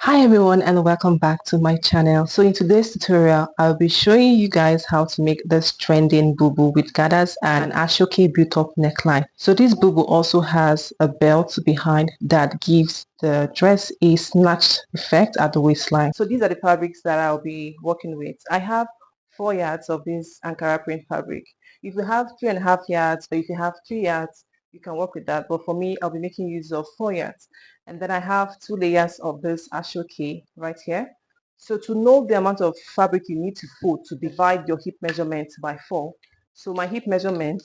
Hi everyone and welcome back to my channel. So in today's tutorial, I'll be showing you guys how to make this trending bubu with gathers and Asoke built-up neckline. So this bubu also has a belt behind that gives the dress a snatched effect at the waistline. So these are the fabrics that I'll be working with. I have 4 yards of this Ankara print fabric. If you have 3.5 yards or if you have 3 yards, you can work with that. But for me, I'll be making use of 4 yards. And then I have 2 layers of this Asoke right here. So to know the amount of fabric you need to fold to divide your hip measurement by 4. So my hip measurement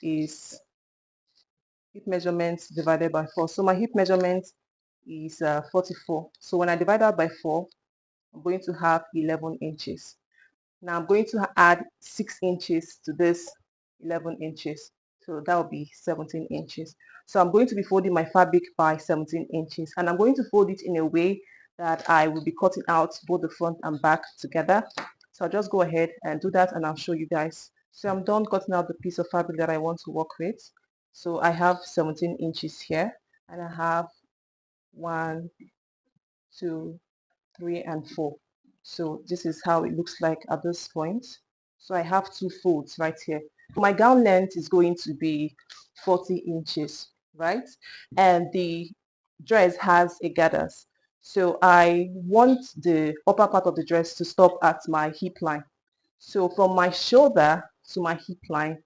is divided by 4. So my hip measurement is 44. So when I divide that by 4, I'm going to have 11 inches. Now I'm going to add 6 inches to this 11 inches. So that will be 17 inches. So I'm going to be folding my fabric by 17 inches. And I'm going to fold it in a way that I will be cutting out both the front and back together. So I'll just go ahead and do that and I'll show you guys. So I'm done cutting out the piece of fabric that I want to work with. So I have 17 inches here. And I have 1, 2, 3, and 4. So this is how it looks like at this point. So I have 2 folds right here. My gown length is going to be 40 inches, right? And the dress has a gathers. So I want the upper part of the dress to stop at my hip line. So from my shoulder to my hip line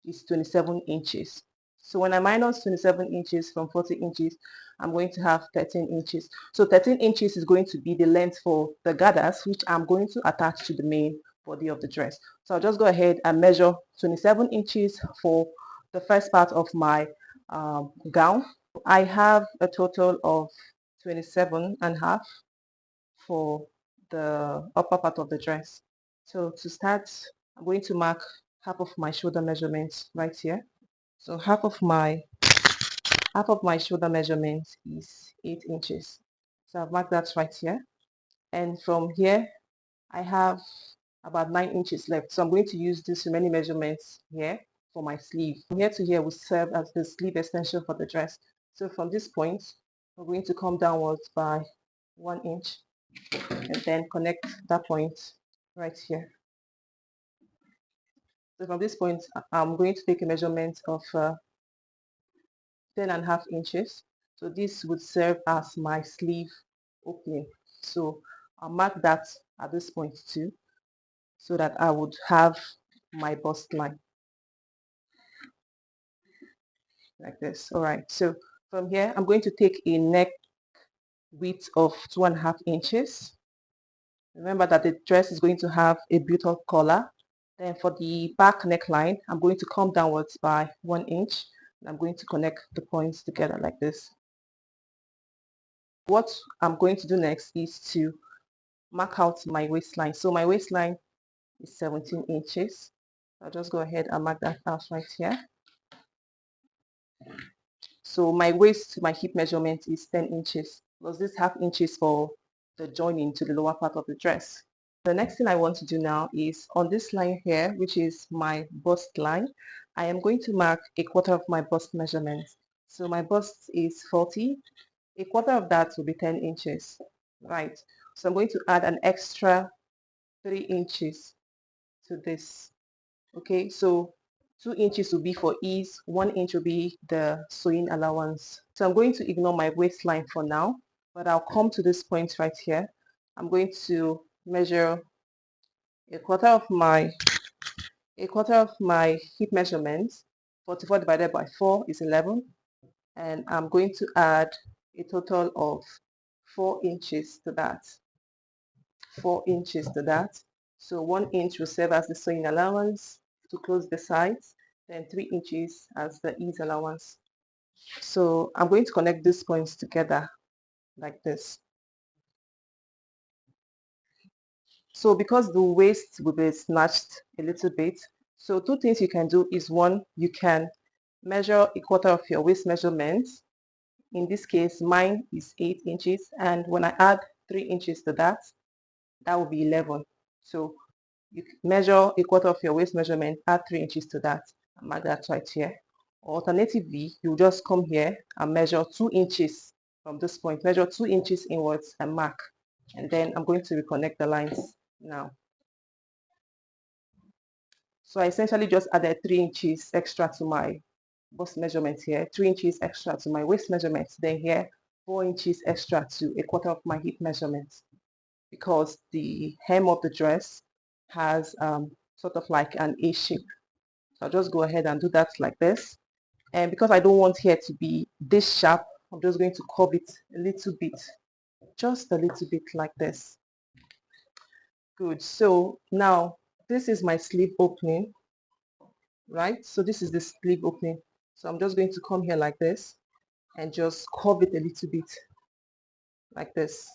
is 27 inches. So when I minus 27 inches from 40 inches, I'm going to have 13 inches. So 13 inches is going to be the length for the gathers, which I'm going to attach to the main body of the dress. So I'll just go ahead and measure 27 inches for the first part of my gown. I have a total of 27 and a half for the upper part of the dress. So to start, I'm going to mark half of my shoulder measurements right here. So half of my shoulder measurement is 8 inches. So I've marked that right here. And from here, I have about 9 inches left. So I'm going to use this remaining measurements here for my sleeve. From here to here will serve as the sleeve extension for the dress. So from this point, we're going to come downwards by 1 inch and then connect that point right here. So from this point, I'm going to take a measurement of 10.5 inches. So this would serve as my sleeve opening. So I'll mark that at this point too, so that I would have my bust line like this. All right, so from here, I'm going to take a neck width of 2.5 inches. Remember that the dress is going to have a built-up collar. Then for the back neckline, I'm going to come downwards by 1 inch. I'm going to connect the points together like this. What I'm going to do next is to mark out my waistline. So my waistline is 17 inches. I'll just go ahead and mark that out right here. So my waist to my hip measurement is 10 inches. Plus this half inches for the joining to the lower part of the dress. The next thing I want to do now is on this line here, which is my bust line, I am going to mark a quarter of my bust measurement. So my bust is 40. A quarter of that will be 10 inches, right? So I'm going to add an extra 3 inches to this. Okay, so 2 inches will be for ease, 1 inch will be the sewing allowance. So I'm going to ignore my waistline for now, but I'll come to this point right here. I'm going to measure a quarter of my hip measurement. 44 divided by 4 is 11, and I'm going to add a total of 4 inches to that. 4 inches to that. So 1 inch will serve as the sewing allowance to close the sides, then 3 inches as the ease allowance. So I'm going to connect these points together like this. So because the waist will be snatched a little bit, so 2 things you can do is, one, you can measure a quarter of your waist measurement. In this case, mine is 8 inches, and when I add 3 inches to that, that will be 11. So you measure a quarter of your waist measurement, add 3 inches to that, and mark that right here. Or alternatively, you just come here and measure 2 inches from this point, measure 2 inches inwards and mark. And then I'm going to reconnect the lines now. So I essentially just added 3 inches extra to my bust measurement here, 3 inches extra to my waist measurement, then here 4 inches extra to a quarter of my hip measurement, because the hem of the dress has sort of like an A shape. So I'll just go ahead and do that like this. And because I don't want here to be this sharp, I'm just going to curve it a little bit, just a little bit like this. Good. So now this is my sleeve opening, right? So this is the sleeve opening. So I'm just going to come here like this and just curve it a little bit like this.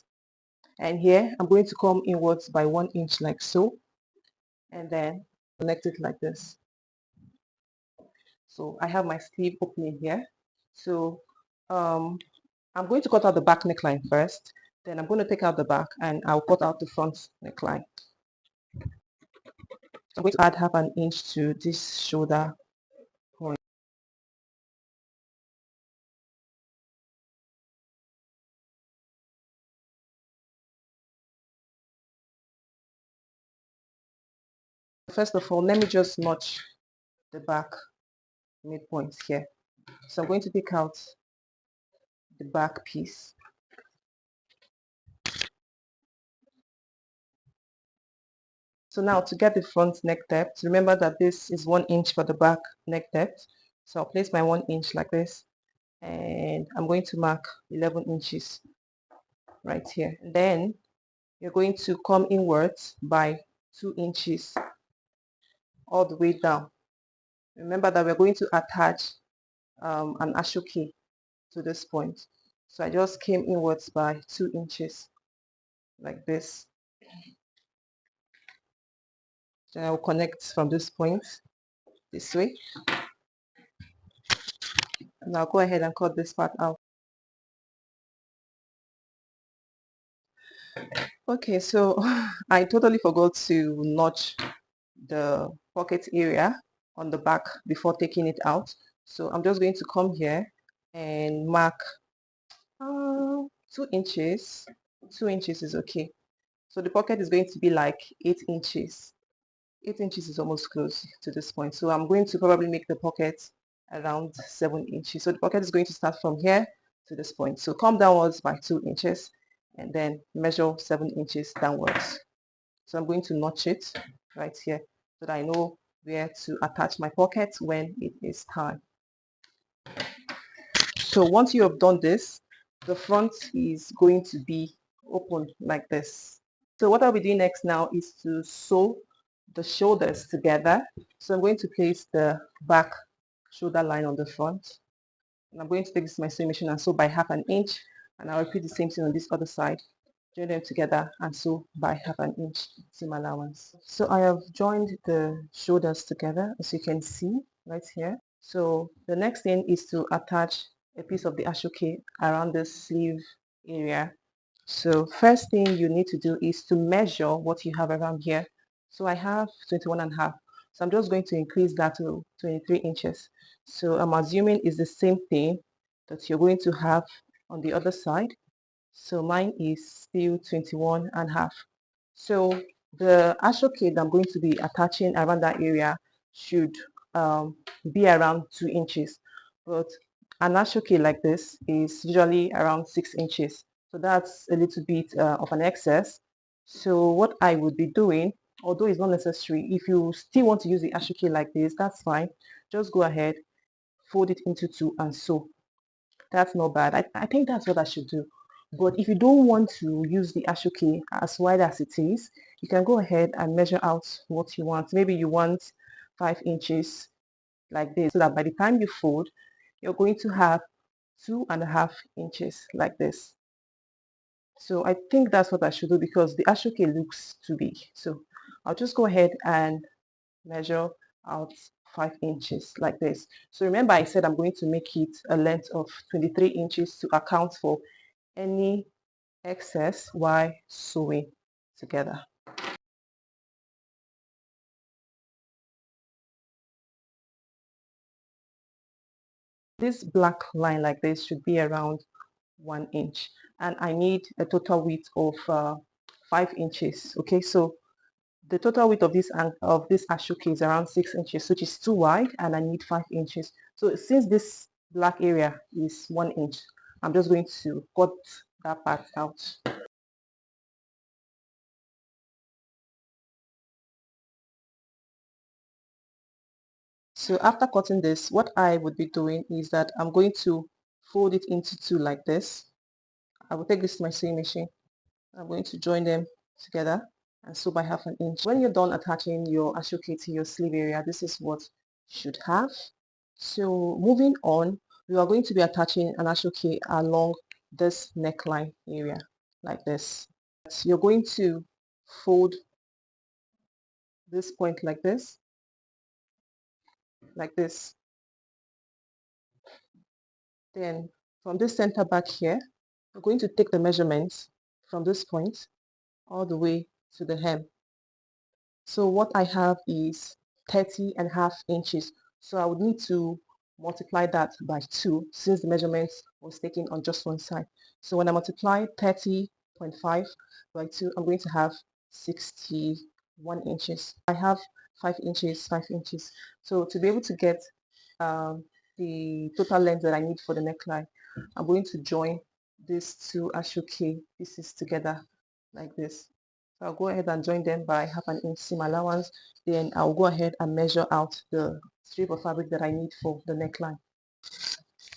And here I'm going to come inwards by 1 inch like so, and then connect it like this. So I have my sleeve opening here. So I'm going to cut out the back neckline first, then I'm going to take out the back and I'll cut out the front neckline. I'm going to add half an inch to this shoulder point. First of all, let me just notch the back midpoint here. So I'm going to take out the back piece. So now to get the front neck depth, remember that this is 1 inch for the back neck depth. So I'll place my 1 inch like this, and I'm going to mark 11 inches right here. And then you're going to come inwards by 2 inches all the way down. Remember that we're going to attach an asoke to this point. So I just came inwards by 2 inches like this. Then I will connect from this point this way. And I'll go ahead and cut this part out. Okay, so I totally forgot to notch the pocket area on the back before taking it out. So I'm just going to come here and mark 2 inches. 2 inches is okay. So the pocket is going to be like 8 inches. 8 inches is almost close to this point. So I'm going to probably make the pocket around 7 inches. So the pocket is going to start from here to this point. So come downwards by 2 inches and then measure 7 inches downwards. So I'm going to notch it right here so that I know where to attach my pocket when it is time. So once you have done this, the front is going to be open like this. So what I'll be doing next now is to sew the shoulders together. So I'm going to place the back shoulder line on the front. And I'm going to take this my sewing machine and sew by half an inch. And I'll repeat the same thing on this other side. Join them together and sew by half an inch, seam allowance. So I have joined the shoulders together, as you can see right here. So the next thing is to attach a piece of the asoke around the sleeve area. So first thing you need to do is to measure what you have around here. So I have 21.5. So I'm just going to increase that to 23 inches. So I'm assuming it's the same thing that you're going to have on the other side. So mine is still 21.5. So the asoke that I'm going to be attaching around that area should be around 2 inches. But an asoke like this is usually around 6 inches. So that's a little bit of an excess. So what I would be doing, although it's not necessary, if you still want to use the asoke like this, that's fine. Just go ahead, fold it into two and sew. That's not bad. I think that's what I should do. But if you don't want to use the asoke as wide as it is, you can go ahead and measure out what you want. Maybe you want 5 inches like this, so that by the time you fold, you're going to have 2.5 inches like this. So I think that's what I should do because the asoke looks too big. So I'll just go ahead and measure out 5 inches like this. So remember I said I'm going to make it a length of 23 inches to account for any excess while sewing together. This black line like this should be around 1 inch, and I need a total width of 5 inches. Okay, so the total width of this Asoke is around 6 inches, which is too wide, and I need 5 inches. So since this black area is 1 inch, I'm just going to cut that part out. So after cutting this, what I would be doing is that I'm going to fold it into two like this. I will take this to my sewing machine. I'm going to join them together and sew by 1/2 inch. When you're done attaching your Asoke to your sleeve area, this is what you should have. So moving on, we are going to be attaching an Asoke along this neckline area like this. So you're going to fold this point like this. Then from this center back here, we're going to take the measurements from this point all the way to the hem. So what I have is 30.5 inches. So I would need to multiply that by 2 since the measurements was taken on just one side. So when I multiply 30.5 by 2, I'm going to have 61 inches. I have 5 inches, 5 inches. So to be able to get the total length that I need for the neckline, I'm going to join these two Asoke pieces together like this. So I'll go ahead and join them by 1/2 inch seam allowance. Then I'll go ahead and measure out the strip of fabric that I need for the neckline.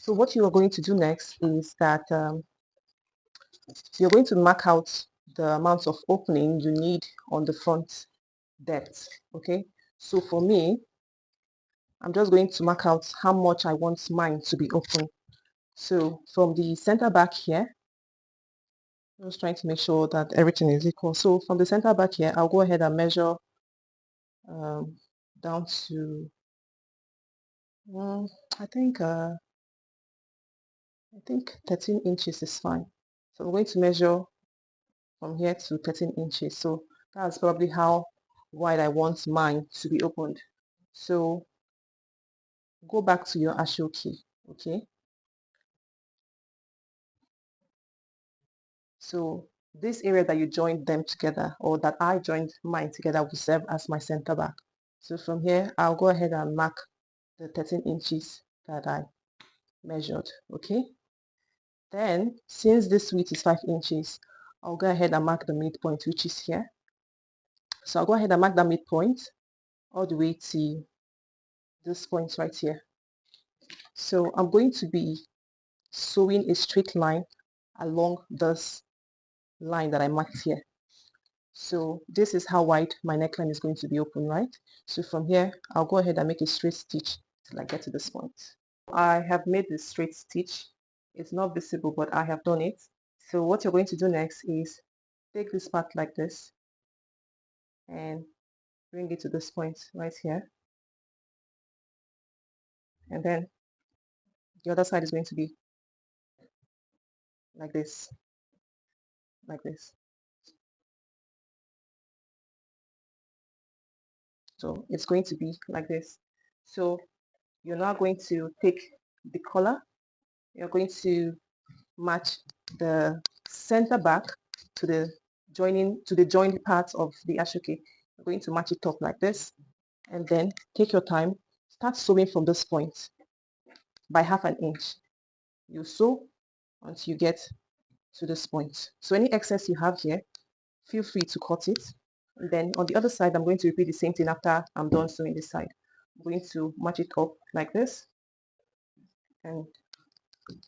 So what you are going to do next is that you're going to mark out the amount of opening you need on the front depth. Okay, so for me, I'm just going to mark out how much I want mine to be open. So from the center back here, I'm just trying to make sure that everything is equal. So from the center back here, I'll go ahead and measure down to I think 13 inches is fine. So I'm going to measure from here to 13 inches. So that's probably how wide I want mine to be opened. So go back to your Asoke, okay? So this area that you joined them together, or that I joined mine together, will serve as my center back. So from here, I'll go ahead and mark the 13 inches that I measured, okay? Then, since this width is 5 inches, I'll go ahead and mark the midpoint, which is here. So I'll go ahead and mark that midpoint all the way to this point right here. So I'm going to be sewing a straight line along this line that I marked here. So this is how wide my neckline is going to be open, right? So from here, I'll go ahead and make a straight stitch till I get to this point. I have made the straight stitch. It's not visible, but I have done it. So what you're going to do next is take this part like this and bring it to this point right here. And then the other side is going to be like this, like this. So it's going to be like this. So you're now going to take the collar. You're going to match the center back to the joined part of the Asoke. You're going to match it up like this, and then take your time. Start sewing from this point by 1/2 inch. You sew until you get to this point. So any excess you have here, feel free to cut it. And then on the other side, I'm going to repeat the same thing after I'm done sewing this side. I'm going to match it up like this, and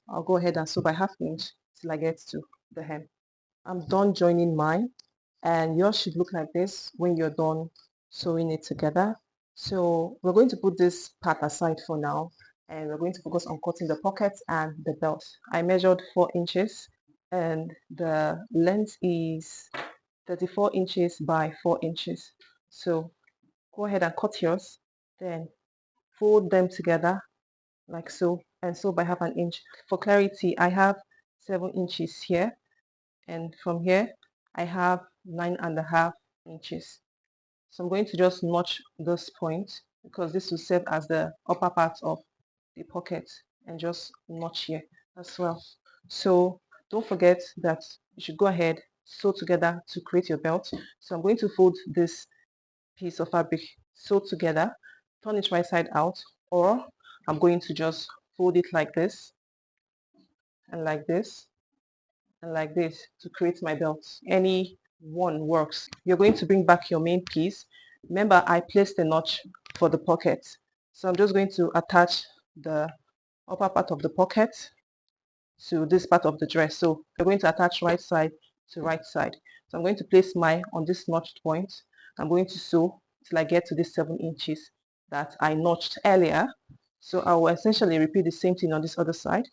I'll go ahead and sew by 1/2 inch till I get to the hem. I'm done joining mine, and yours should look like this when you're done sewing it together. So we're going to put this part aside for now, and we're going to focus on cutting the pockets and the belt. I measured 4 inches, and the length is 34 inches by 4 inches. So go ahead and cut yours, then fold them together like so, and sew by 1/2 inch. For clarity, I have 7 inches here, and from here I have 9.5 inches. So I'm going to just notch this point because this will serve as the upper part of the pocket, and just notch here as well. So don't forget that you should go ahead, sew together to create your belt. So I'm going to fold this piece of fabric, sew together, turn it right side out, or I'm going to just fold it like this and like this and like this to create my belt. Any one works. You're going to bring back your main piece. Remember, I placed a notch for the pocket. So I'm just going to attach the upper part of the pocket to this part of the dress. So you're going to attach right side to right side. So I'm going to place mine on this notched point. I'm going to sew till I get to this 7 inches that I notched earlier. So I will essentially repeat the same thing on this other side.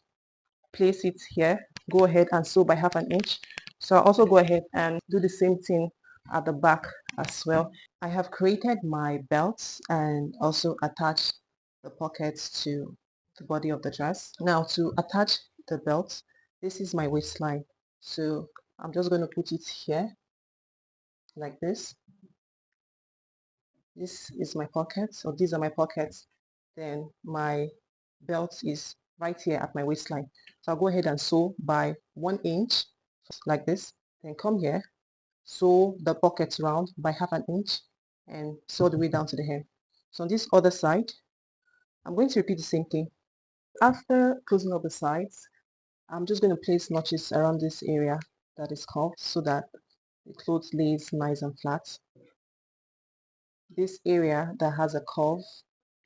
Place it here, go ahead and sew by half an inch. So I'll also go ahead and do the same thing at the back as well. I have created my belts and also attached the pockets to the body of the dress. Now to attach the belt, this is my waistline. So I'm just going to put it here like this. This is my pockets, or these are my pockets. Then my belt is right here at my waistline. So I'll go ahead and sew by 1 inch like this. Then come here, sew the pockets round by half an inch and sew the way down to the hem. So on this other side, I'm going to repeat the same thing. After closing up the sides, I'm just going to place notches around this area that is curved so that the clothes lays nice and flat. This area that has a curve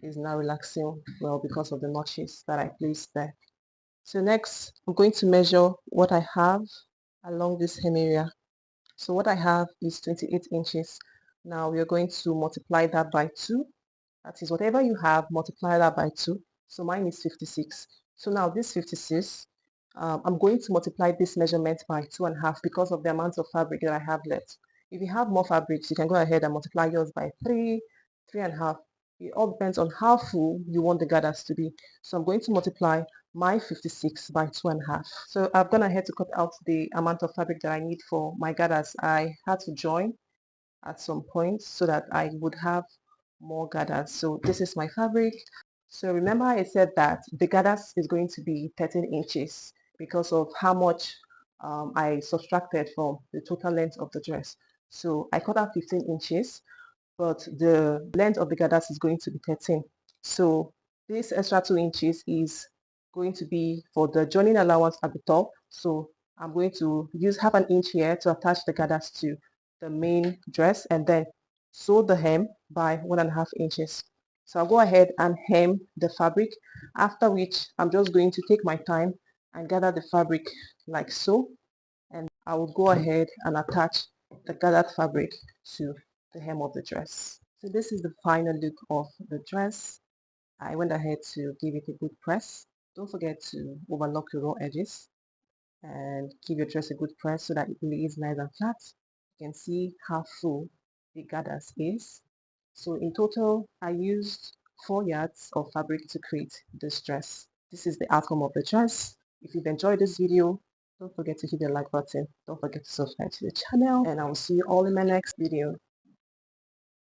is now relaxing well because of the notches that I placed there. So next, I'm going to measure what I have along this hem area. So what I have is 28 inches. Now we are going to multiply that by 2. That is, whatever you have, multiply that by 2. So mine is 56. So now this 56, I'm going to multiply this measurement by 2.5 because of the amount of fabric that I have left. If you have more fabrics, you can go ahead and multiply yours by 3, 3.5. It all depends on how full you want the gathers to be. So I'm going to multiply my 56 by 2.5. So I've gone ahead to cut out the amount of fabric that I need for my gathers. I had to join at some point so that I would have more gathers. So this is my fabric. So remember I said that the gathers is going to be 13 inches because of how much I subtracted from the total length of the dress. So I cut out 15 inches, but the length of the gathers is going to be 13. So this extra 2 inches is going to be for the joining allowance at the top. So I'm going to use half an inch here to attach the gathers to the main dress and then sew the hem by 1.5 inches. So I'll go ahead and hem the fabric, after which I'm just going to take my time and gather the fabric like so, and I will go ahead and attach the gathered fabric to the hem of the dress. So this is the final look of the dress. I went ahead to give it a good press. Don't forget to overlock your raw edges and give your dress a good press so that it lays nice and flat. You can see how full the gathers is. So in total, I used 4 yards of fabric to create this dress. This is the outcome of the dress. If you've enjoyed this video, don't forget to hit the like button. Don't forget to subscribe to the channel, and I will see you all in my next video.